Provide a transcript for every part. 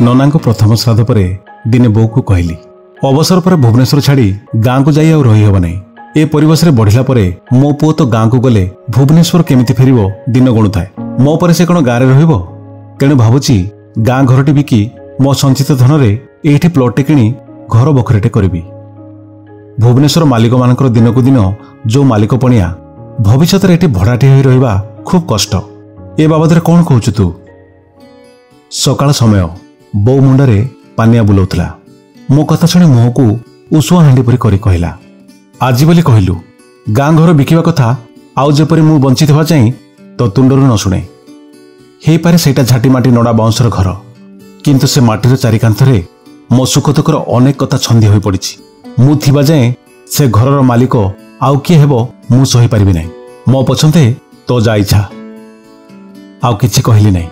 नना प्रथम श्राद्ध पर दिने बो को कहली अवसर पर भुवनेश्वर छाड़ी गाँ को जाई रही हब नहीं। ए परिवेश रे बढ़िला परे मो पुओ तो गाँ को गले भुवनेश्वर केमिति फेरिबो दिन गणु थाए। मो पर से कौन गाँव रहिबो। तेणु भावुची गाँ घरटी बिकी मो संचित धन रे एठी प्लॉट किणी घर बखरेटे करिबी। भुवनेश्वर मालिक मानकर दिन को दिन जो मालिक पणिया भविष्य में एठी भड़ाटी होई रहिबा खूब कष्ट। ए बाबद रे कौन कहूचु तू। सकाळ समय बो मुंडरे पानिया बुलाउथला। मो कथा शुणी मुह को उषुआ हांडी परी करी कहला आज बोली कहलु गाँ घर बिकिबा कथा आउ जेपरी मु बंचित होवा चाहि तो तुंडरू न शुणे। हे पारे सेटा झाटीमाटी नड़ा बाउंसर घर किंतु से माटीर चारिकांथरे मो सुख दुखर अनेक कथा छंदी होई पड़िछि। मु थिबा जाए से घरर मालिक आउ किए हेबो मु सही पारिबि नाही। मो पछंते तो जा इच्छा आउ किछि कहली नाही।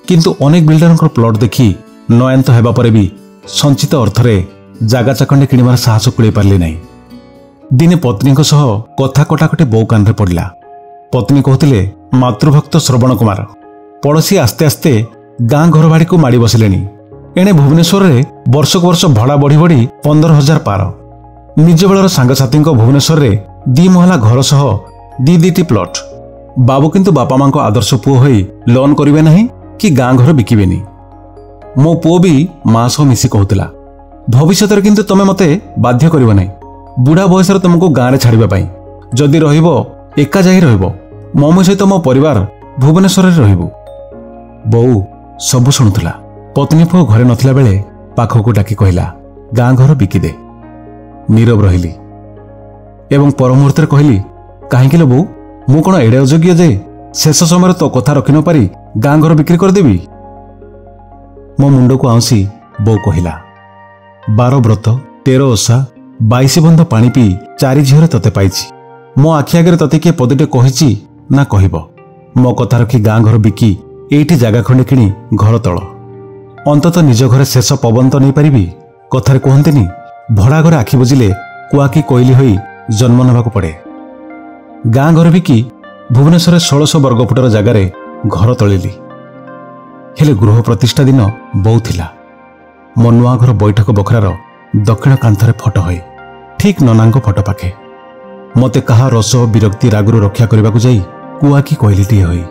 किंतु अनेक बिल्डरंकर प्लॉट देखि नयंत हेबा परे भी संचित अर्थरे जागा चाकंडे किणिबार साहस कुळे पारली नाही। दिने पत्नी सह कथा कटाकटी बो कान रे पड़िला। पत्नी कहतिले मातृभक्त श्रवण कुमार पड़ोसी आस्ते आस्ते गाँ घर बाड़ी को माड़ी बसिलेनी। एणे भुवनेश्वर रे वर्षक वर्ष भड़ा बढ़ी बढ़ी 15,000 पार। निज बेलर सांगसाथी भुवनेश्वर रे 2 महला घर सह 2-2टी प्लॉट। बाबू किंतु बापा मां आदर्श पुओ होई लोन करिवे नहीं कि गाँ घर बिकिबेनी। मो पुओ भी मां सह मिसी कहूतिला भविष्य किंतु तमे मते बाध्य करिवो नहीं। बुढ़ा बयस तुमको गाँव में छाड़ा जदि रहिबो एका जाई रहिबो मम्मी सहित मो परिवार भुवनेश्वर रहिबु। बोऊ सब शुणुला। पत्नी पुओ घरे नथिला बेले पाखक डाकी कहला गाँ घर बिकिदे। नीरव रहिली एवं परमुहूर्त कहली कहीं लो बो मु कौन एड़े अयोग्य जे शेष समय तो कथा रखि न पारी गाँ घर बिक्री करदेवी। मो मुंड को आउसी बो कहला 12 व्रत 13 ओषा 22 बंध पानी पी 4 झीरे तते पाइछि। मो आखि आगे तते किए पदटे कहिछि ना कहब। मो कथा रखी गाँ घर बिकी एठी जागा खंडे किणी घर तल अंतत निज घरे शेष पवन तो नहीं पारिबी। कथारे कहंतिनी भड़ा घरे आखि बुझिले कुआकी कोइली होई जन्म नेबाक पड़े। गाँ घर बिकी भुवनेश्वर 1600 वर्गफुटर जगार घर तलिली। हेले गृह प्रतिष्ठा दिन बो थिला। मो नुआ घर बैठक बखरार दक्षिण कांथरे फटो होई ठीक ननांग फटो पाखे मते कहा रस विरक्ति रागुरु रक्षा करने को जाई कुआकी कोइलीटिए होई।